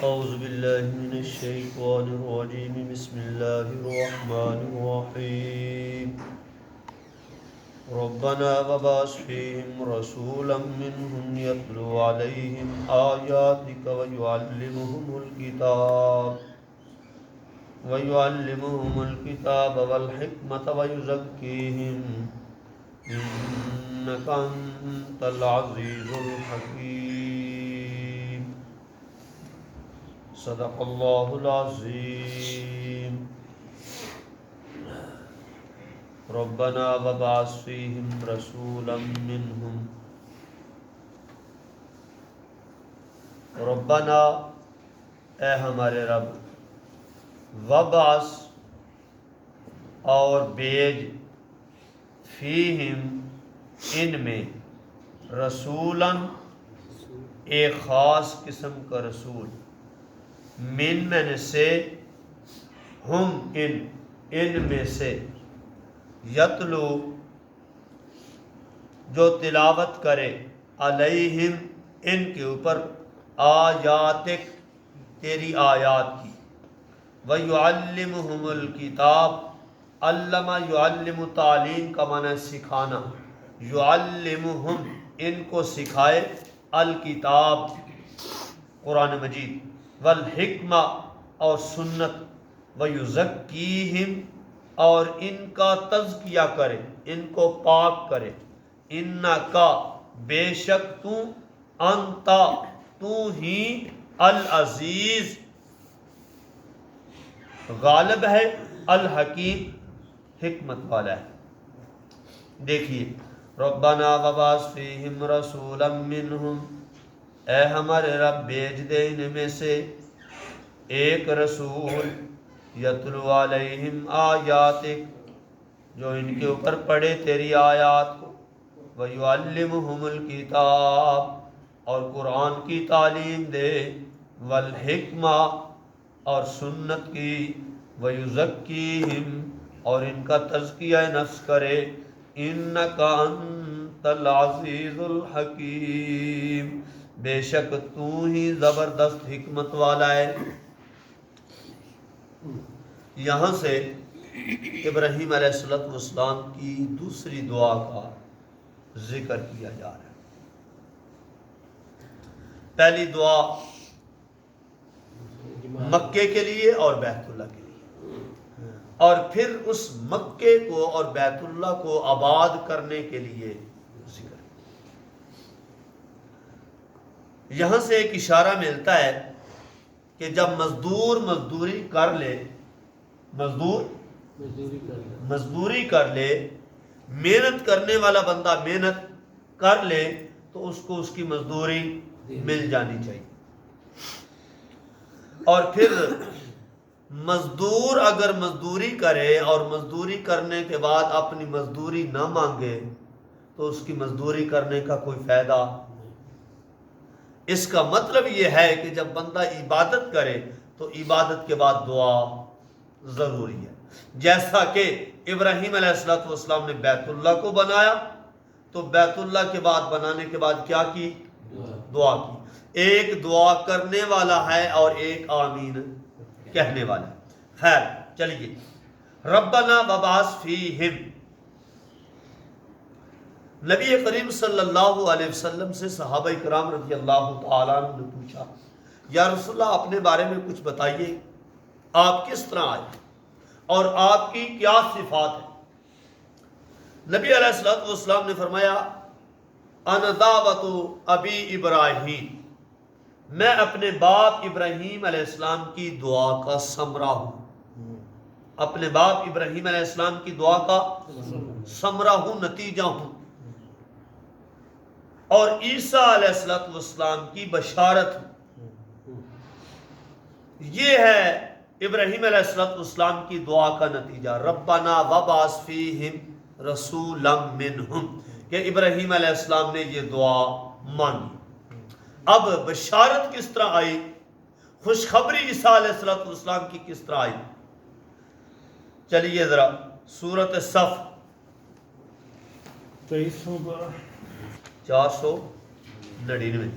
أعوذ بالله من الشيطان الرجيم بسم الله الرحمن الرحيم ربنا وبعث فيهم رسولا منهم يتلو عليهم آياتك ويعلمهم الكتاب والحكمة ويزكيهم إنك أنت العزيز الحكيم صدق اللہ العظیم ربنا وبعث فیہم رسولا منہم ربنا اے ہمارے رب وبعث اور بھیج فیہم ان میں رسولا ایک خاص قسم کا رسول من سے ہم ان میں سے یتلو جو تلاوت کرے علیہم ان کے اوپر آیاتک تیری آیات کی وَيُعَلِّمُهُمُ الْكِتَابَ علمہ یعلم تعلیم کا معنی سکھانا یعلمہم ان کو سکھائے الکتاب قرآن مجید والحکمہ اور سنت ویزکیہم اور ان کا تزکیہ کرے ان کو پاک کرے انکا بے شک تو ہی العزیز غالب ہے الحکیم حکمت والا ہے. دیکھیے ربنا وبعث فیہم رسولا منہم اے ہمارے رب بھیج دے ان میں سے ایک رسول یتلو علیہم آیاتک جو ان کے اوپر پڑھے تیری آیات کو ویعلمہم الکتاب اور قرآن کی تعلیم دے والحکمہ اور سنت کی ویزکیہم اور ان کا تزکیہ نفس کرے انکا انت العزیز الحکیم بے شک تو ہی زبردست حکمت والا ہے. یہاں سے ابراہیم علیہ السلام کی دوسری دعا کا ذکر کیا جا رہا ہے. پہلی دعا مکے کے لیے اور بیت اللہ کے لیے اور پھر اس مکے کو اور بیت اللہ کو آباد کرنے کے لیے ذکر. یہاں سے ایک اشارہ ملتا ہے کہ جب مزدور مزدوری کر لے محنت کرنے والا بندہ محنت کر لے تو اس کو اس کی مزدوری مل جانی چاہیے. اور پھر مزدور اگر مزدوری کرے اور مزدوری کرنے کے بعد اپنی مزدوری نہ مانگے تو اس کی مزدوری کرنے کا کوئی فائدہ. اس کا مطلب یہ ہے کہ جب بندہ عبادت کرے تو عبادت کے بعد دعا ضروری ہے. جیسا کہ ابراہیم علیہ السلام نے بیت اللہ کو بنایا تو بیت اللہ کے بعد بنانے کے بعد کیا کی؟ دعا کی. ایک دعا کرنے والا ہے اور ایک آمین کہنے والا ہے. خیر چلیے ربنا وبعث فیہم. نبی کریم صلی اللہ علیہ وسلم سے صحابہ کرام رضی اللہ تعالیٰ عنہ نے پوچھا یا رسول اللہ اپنے بارے میں کچھ بتائیے، آپ کس طرح آئے اور آپ کی کیا صفات ہے؟ نبی علیہ السلام نے فرمایا انا دعوت ابی ابراہیم، میں اپنے باپ ابراہیم علیہ السلام کی دعا کا ثمرہ ہوں. اپنے باپ ابراہیم علیہ السلام کی دعا کا ثمرہ ہوں، نتیجہ ہوں. اور عیسیٰ علیہ السلام کی بشارت ہوں. یہ ہے ابراہیم علیہ السلام کی دعا کا نتیجہ. ربنا وبعث فیہم رسولا منہم کہ ابراہیم علیہ السلام نے یہ دعا مانی. اب بشارت کس طرح آئی، خوشخبری عیسیٰ علیہ السلام کی کس طرح آئی؟ چلیے ذرا سورۃ صف 499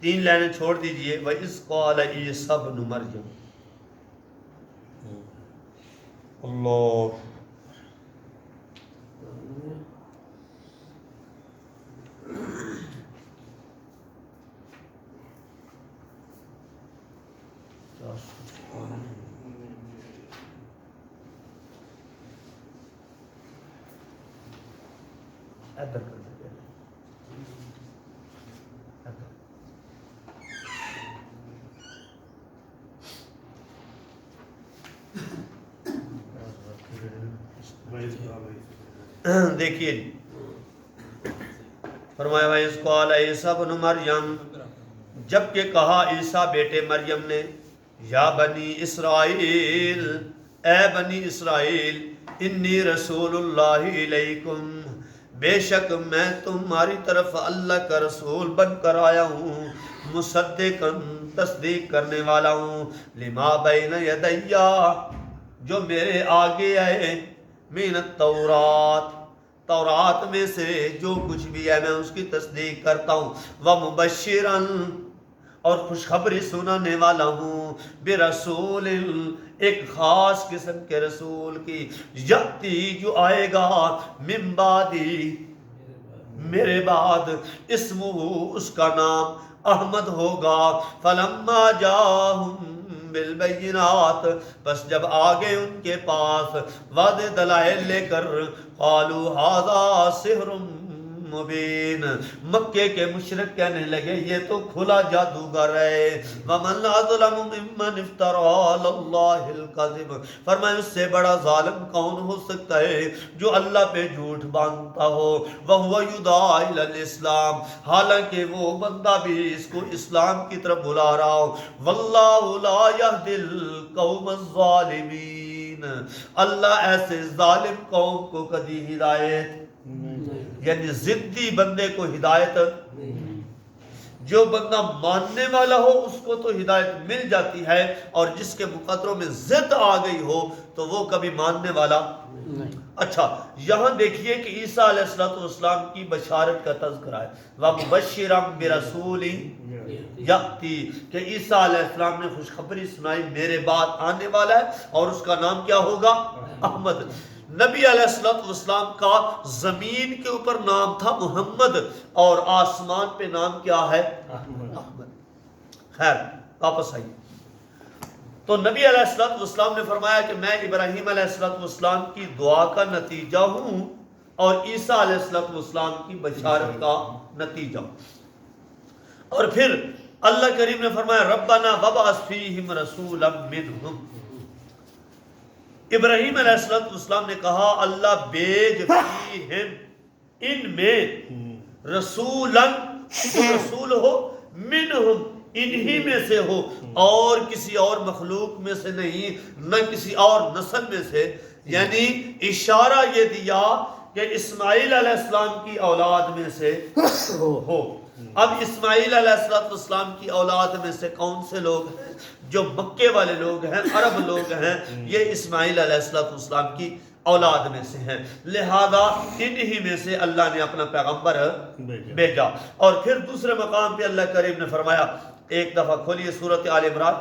3 لائنیں چھوڑ دیجئے. وَإِذْ قَالَ عِيسَىٰ ابْنُ مَرْيَمَ. اللہ ادھر کر دیجیے. دیکھیے جی فرمایا وَإِذْ قَالَ عِيسَىٰ ابْنُ مَرْيَمَ، جب کہ کہا عیسیٰ بیٹے مریم نے، یا بنی اسرائیل، اے بنی اسرائیل، انی رسول اللہ علیکم، بے شک میں تمہاری طرف اللہ کا رسول بن کر آیا ہوں، مصدقاً تصدیق کرنے والا ہوں، لما بین یدیا، جو میرے آگے آئے، من التورات، تورات میں سے جو کچھ بھی ہے میں اس کی تصدیق کرتا ہوں، ومبشراً، اور خوشخبری سنانے والا ہوں، برسول، ایک خاص قسم کے رسول کی، یاتی، جو آئے گا، من بعدی، میرے بعد، اسمہ، اس کا نام احمد ہوگا، فلما جاءہم بالبینات، بس جب آگے ان کے پاس واضح دلائل لے کر، قالوا ھذا سحر مبین، مکے کے مشرک کہنے لگے یہ تو کھلا جادوگر ہے، ومن اظلم ممن افترى علی اللہ الکذب، فرمایا اس سے بڑا ظالم کون ہو سکتا ہے جو اللہ پہ جھوٹ باندھتا ہو، وہو یدعی الی الاسلام، حالانکہ وہ بندہ بھی اس کو اسلام کی طرف بلا رہا ہو، واللہ لا یہدی القوم الظالمین، اللہ ایسے ظالم قوم کو کبھی ہدایت، یعنی ضدی بندے کو ہدایت، جو بندہ ماننے والا ہو اس کو تو ہدایت مل جاتی ہے، اور جس کے مقدروں میں ضد آ گئی ہو تو وہ کبھی ماننے والا نہیں. اچھا یہاں دیکھیے کہ عیسیٰ علیہ السلام کی بشارت کا تذکرہ ہے، وَمُبَشِّرًا بِرَسُولٍ یأتی، کہ عیسیٰ علیہ السلام نے خوشخبری سنائی میرے بعد آنے والا ہے اور اس کا نام کیا ہوگا؟ احمد. نبی علیہ السلام کا زمین کے اوپر نام تھا محمد، اور آسمان پہ نام کیا ہے؟ احمد. خیر واپس آئیے. تو نبی علیہ السلام نے فرمایا کہ میں ابراہیم علیہ السلام کی دعا کا نتیجہ ہوں اور عیسیٰ علیہ السلام کی بشارت کا نتیجہ ہوں. اور پھر اللہ کریم نے فرمایا ربنا وابعث فیہم رسولا منہم، ابراہیم علیہ السلام نے کہا اللہ بیج فیہم، ان میں، رسولا، رسول ہو، منہم، انہی میں سے ہو، اور کسی اور مخلوق میں سے نہیں، نہ کسی اور نسل میں سے. یعنی اشارہ یہ دیا کہ اسماعیل علیہ السلام کی اولاد میں سے ہو. اب اسماعیل علیہ السلام کی اولاد میں سے کون سے لوگ ہیں؟ جو مکے والے لوگ ہیں، عرب لوگ ہیں، یہ اسماعیل علیہ السلام کی اولاد میں سے ہیں، لہذا انہی میں سے اللہ نے اپنا پیغمبر بھیجا. اور پھر دوسرے مقام پہ اللہ کریم نے فرمایا، ایک دفعہ کھولیے سورۃ آل عمران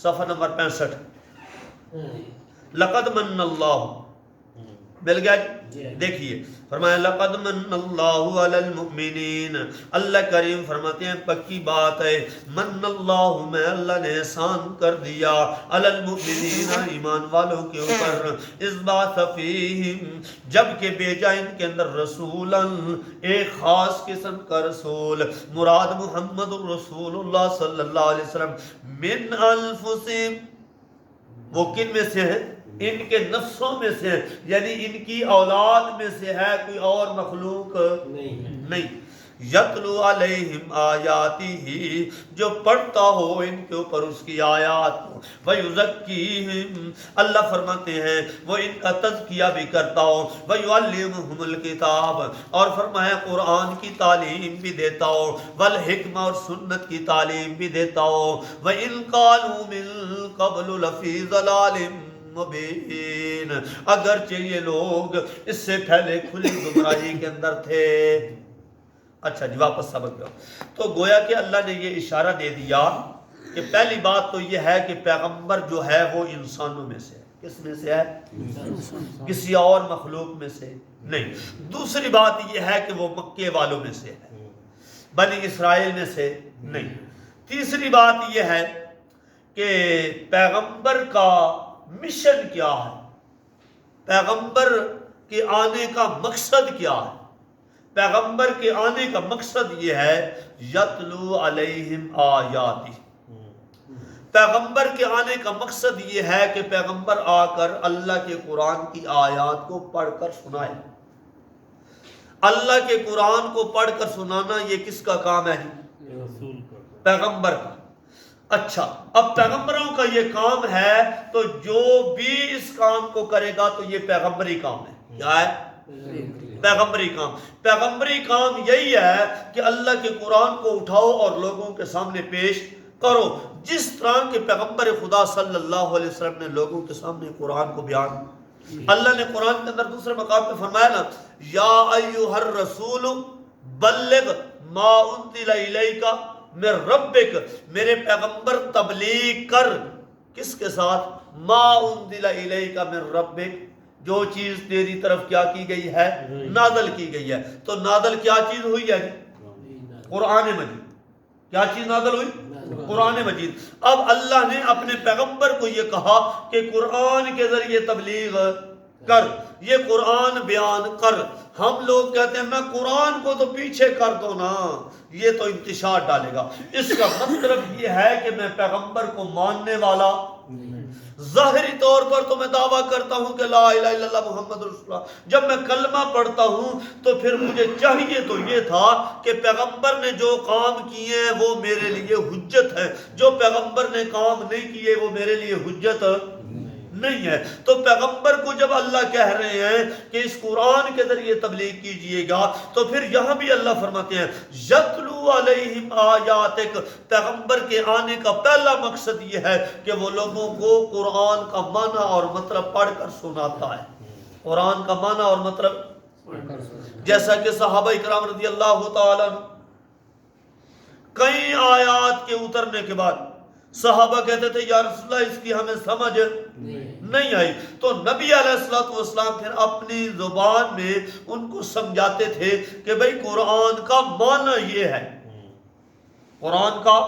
صفحہ نمبر 65، لقد من اللہ، مل گیا جی؟ دیکھیے فرمایا لقد من اللہ علی المؤمنین، اللہ کریم فرماتے ہیں پکی بات ہے، من اللہ، میں اللہ نے احسان کر دیا، علی المؤمنین، ایمان والوں کے اوپر، اذ بعث فیہم، جب کہ بھیجا ان کے اندر رسولا، ایک خاص قسم کا رسول، مراد محمد رسول اللہ صلی اللہ علیہ وسلم، من انفسہم، وہ کن میں سے ہیں؟ ان کے نفسوں میں سے، یعنی ان کی اولاد میں سے ہے، کوئی اور مخلوق نہیں. یتلو علیہم آیاتہ، جو پڑھتا ہو ان کے اوپر اس کی آیات کو، ویزکیہم، اللہ فرماتے ہیں وہ ان کا تزکیہ بھی کرتا ہو، ویعلمہم الکتاب، اور فرمایا قرآن کی تعلیم بھی دیتا ہو، والحکمہ، اور سنت کی تعلیم بھی دیتا ہو، وَإِن قَالُوا مِن قَبْلُ لَفِي ضَلَالٍ مبین، اگرچہ یہ لوگ اس سے پہلے کھلی گمراہی کے اندر تھے. اچھا جی، واپس سبق پہ۔ تو گویا کہ اللہ نے یہ اشارہ دے دیا کہ پہلی بات تو یہ ہے کہ پیغمبر جو ہے وہ انسانوں میں سے ہے۔ کس میں سے ہے؟ کسی اور مخلوق میں سے نہیں۔ دوسری بات یہ ہے کہ وہ مکے والوں میں سے ہے، بنی اسرائیل میں سے نہیں۔ تیسری بات یہ ہے کہ پیغمبر کا مشن کیا ہے، پیغمبر کے آنے کا مقصد کیا ہے۔ پیغمبر کے آنے کا مقصد یہ ہے یتلو علیہم آیاتی، پیغمبر کے آنے کا مقصد یہ ہے کہ پیغمبر آ کر اللہ کے قرآن کی آیات کو پڑھ کر سنائے۔ اللہ کے قرآن کو پڑھ کر سنانا یہ کس کا کام ہے؟ پیغمبر کا۔ اچھا، اب پیغمبروں کا یہ کام ہے تو جو بھی اس کام کو کرے گا تو یہ پیغمبری کام ہے۔ کیا ہے؟ پیغمبری کام۔ پیغمبری کام یہی ہے کہ اللہ کے قرآن کو اٹھاؤ اور لوگوں کے سامنے پیش کرو، جس طرح کہ پیغمبر خدا صلی اللہ علیہ وسلم نے لوگوں کے سامنے قرآن کو بیان۔ اللہ نے قرآن کے اندر دوسرے مقام پہ فرمایا نا، یا ایھا الرسول بلغ ما انزل الیک من ربک، میرے پیغمبر تبلیغ کر، کس کے ساتھ؟ ما انزل الیک من ربک، جو چیز تیری طرف کیا کی گئی ہے؟ نازل کی گئی ہے۔ تو نازل کیا چیز ہوئی ہے؟ قرآن مجید۔ کیا چیز نازل ہوئی؟ قرآن مجید۔ اب اللہ نے اپنے پیغمبر کو یہ کہا کہ قرآن کے ذریعے تبلیغ کر، یہ قرآن بیان کر۔ ہم لوگ کہتے ہیں میں قرآن کو تو پیچھے کر دو نا، یہ تو انتشار ڈالے گا۔ اس کا مطلب یہ ہے کہ میں پیغمبر کو ماننے والا، ظاہری طور پر تو میں دعویٰ کرتا ہوں کہ لا الہ الا اللہ محمد رسول اللہ، جب میں کلمہ پڑھتا ہوں تو پھر مجھے چاہیے تو یہ تھا کہ پیغمبر نے جو کام کیے ہیں وہ میرے لیے حجت ہے، جو پیغمبر نے کام نہیں کیے وہ میرے لیے حجت نہیں ہے۔ تو پیغمبر کو جب اللہ کہہ رہے ہیں کہ اس قرآن کے ذریعے تبلیغ کیجئے گا، تو پھر یہاں بھی اللہ فرماتے ہیں یتلو علیہم آیاتک، پیغمبر کے آنے کا پہلا مقصد یہ ہے کہ وہ لوگوں کو قرآن کا معنی اور مطلب پڑھ کر سناتا ہے۔ قرآن کا معنی اور مطلب، جیسا کہ صحابہ کرام رضی اللہ تعالیٰ عنہ کئی آیات کے اترنے کے بعد صحابہ کہتے تھے یا رسول اللہ اس کی ہمیں سمجھ نہیں آئی، تو نبی علیہ الصلوۃ والسلام پھر اپنی زبان میں ان کو سمجھاتے تھے کہ بھئی قرآن کا معنی یہ ہے، قرآن کا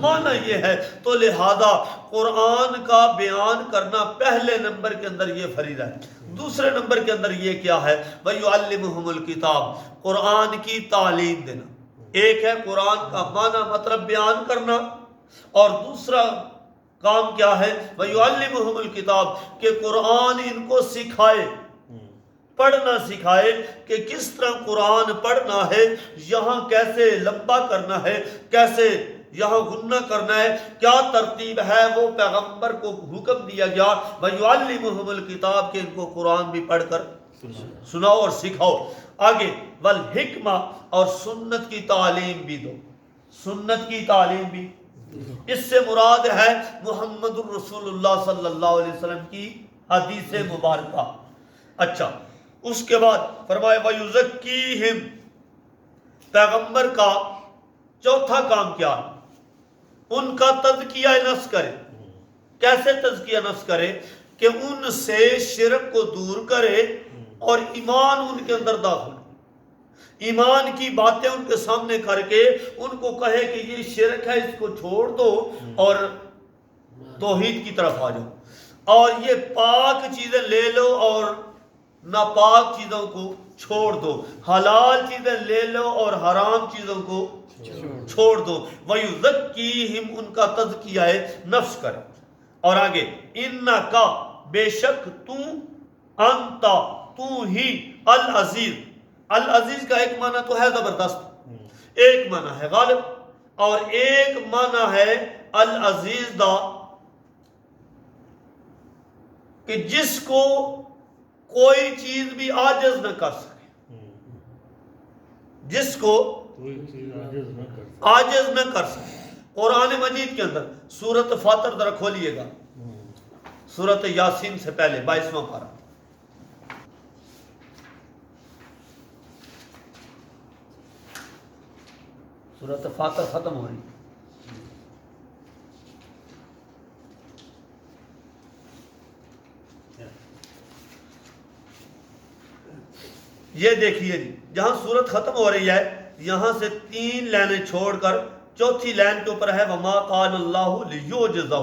معنی یہ ہے۔ تو لہذا قرآن کا بیان کرنا پہلے نمبر کے اندر یہ فریضہ ہے۔ دوسرے نمبر کے اندر یہ کیا ہے؟ وَيُعَلِّمُهُمُ الْكِتَابَ، قرآن کی تعلیم دینا۔ ایک ہے قرآن کا معنی مطلب بیان کرنا، اور دوسرا کام کیا ہے؟ وَيُعَلِّمُهُمُ الْكِتَابَ، کہ قرآن ان کو سکھائے، پڑھنا سکھائے کہ کس طرح قرآن پڑھنا ہے، یہاں کیسے لمبا کرنا ہے، کیسے یہاں غنہ کرنا ہے، کیا ترتیب ہے، وہ پیغمبر کو حکم دیا گیا وَيُعَلِّمُهُمُ الْكِتَابَ، کہ ان کو قرآن بھی پڑھ کر سناؤ اور سکھاؤ۔ آگے والحکمہ، اور سنت کی تعلیم بھی دو، سنت کی تعلیم بھی۔ اس سے مراد ہے محمد الرسول اللہ صلی اللہ علیہ وسلم کی حدیث مبارکہ۔ اچھا، اس کے بعد فرمایا وَيُزَكِّيهِمْ، پیغمبر کا چوتھا کام کیا؟ ان کا تزکیہ نفس کرے۔ کیسے تزکیہ نفس کرے؟ کہ ان سے شرک کو دور کرے اور ایمان ان کے اندر داخل، ایمان کی باتیں ان کے سامنے کر کے ان کو کہے کہ یہ شرک ہے، اس کو چھوڑ دو اور توحید کی طرف آ جاؤ، اور یہ پاک چیزیں لے لو اور ناپاک چیزوں کو چھوڑ دو، حلال چیزیں لے لو اور حرام چیزوں کو چھوڑ دو۔ وَيُزَكِّيهِمْ، ان کا تزکیہ نفس کرے۔ اور آگے اِنَّكَ، بے شک تو، انت، تو ہی، العزیز، العزیز کا ایک معنی تو ہے زبردست، ایک معنی ہے غالب، اور ایک معنی ہے العزیز دا، کہ جس کو کوئی چیز بھی عاجز نہ کر سکے، جس کو عاجز نہ کر سکے۔ قرآن مجید کے اندر سورۃ فاطر ذرا کھولیے گا، سورۃ یاسین سے پہلے 22واں پارہ۔ سورۃ فاتر ختم ہو رہی ہے. یہ دیکھیے جی جہاں سورت ختم ہو رہی ہے یہاں سے 3 لائنیں چھوڑ کر چوتھی لائن کے اوپر ہے وما قال اللہ لیعجزہ.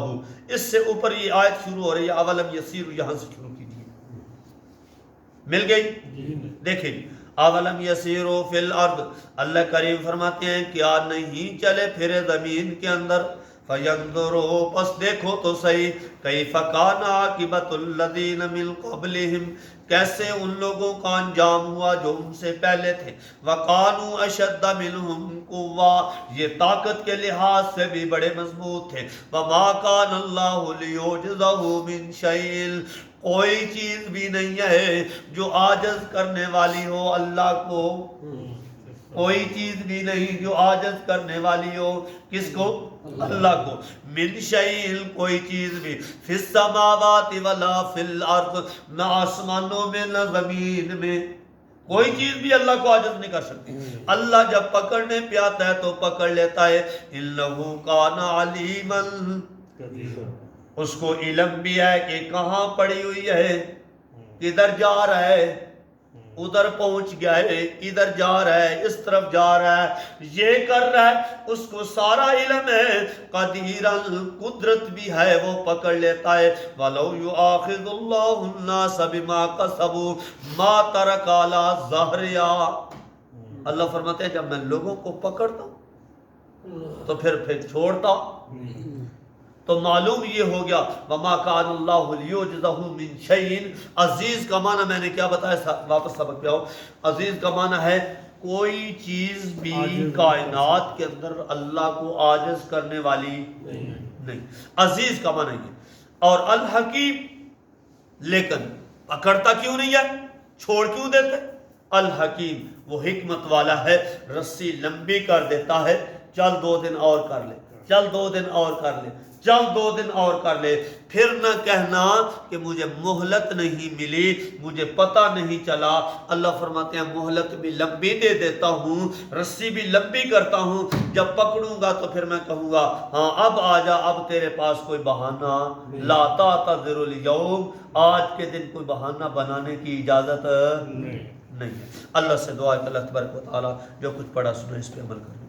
اس سے اوپر یہ آیت شروع ہو رہی ہے اولم یسیر. یہاں سے شروع کیجیے. مل گئی؟ دیکھیں اولم یسیروا فی الارض. اللہ کریم فرماتے ہیں کیا نہیں چلے پھرے زمین کے اندر فینظروا پس دیکھو تو صحیح کیف کان عاقبۃ الذین من قبلہم کیسے ان لوگوں کا انجام ہوا جو ان سے پہلے تھے. وَقَانُوا أَشَدَّ مِنْهُمْ قُوَّةً یہ طاقت کے لحاظ سے بھی بڑے مضبوط تھے. وَمَا كَانَ اللَّهُ لِيُعْجِزَهُ مِنْ شَيْءٍ کوئی چیز بھی نہیں ہے جو عاجز کرنے والی ہو اللہ کو. کوئی چیز بھی نہیں جو عاجز کرنے والی ہو. کس کو؟ اللہ کو. من شیء کوئی چیز بھی فی السماوات ولا فی الارض نہ آسمانوں میں نہ زمین میں کوئی چیز بھی اللہ کو عاجز نہیں کر سکتی. اللہ جب پکڑنے پہ آتا ہے تو پکڑ لیتا ہے. انہ کان علیما اس کو علم بھی ہے کہ کہاں پڑی ہوئی ہے کدھر جا رہا ہے ادھر پہنچ گیا ہے ادھر جا رہا ہے اس طرف جا رہا ہے یہ کر رہا ہے اس کو سارا علم ہے. قدیرا قدرت بھی ہے وہ پکڑ لیتا ہے. وَلَوْ يُؤَاخِذُ اللَّهُ النَّاسَ بِمَا كَسَبُوا مَا تَرَكَ عَلَىٰ ظَهْرِهَا. اللہ فرماتے ہیں جب میں لوگوں کو پکڑتا ہوں تو پھر چھوڑتا تو معلوم یہ ہو گیا وَمَا كَانَ اللَّهُ لِيُعْجِزَهُ مِنْ شَيْءٍ. عزیز کا معنی میں نے کیا بتایا واپس سبق پہ آؤ. عزیز کا معنی ہے کوئی چیز بھی کائنات کے اندر اللہ کو عاجز کرنے والی نہیں. عزیز کا معنی یہ. اور الحکیم لیکن پکڑتا کیوں نہیں ہے چھوڑ کیوں دیتے. الحکیم وہ حکمت والا ہے رسی لمبی کر دیتا ہے. چل 2 دن اور کر لے چل 2 دن اور کر لے چل 2 دن اور کر لے. پھر نہ کہنا کہ مجھے مہلت نہیں ملی مجھے پتہ نہیں چلا. اللہ فرماتے ہیں مہلت بھی لمبی دے دیتا ہوں رسی بھی لمبی کرتا ہوں. جب پکڑوں گا تو پھر میں کہوں گا ہاں اب آ جا اب تیرے پاس کوئی بہانہ لا تعتذر اليوم آج کے دن کوئی بہانہ بنانے کی اجازت نہیں ہے. اللہ سے دعا ہے کہ اللہ تبارک و تعالی جو کچھ پڑھا سنا اس پہ عمل کرنا.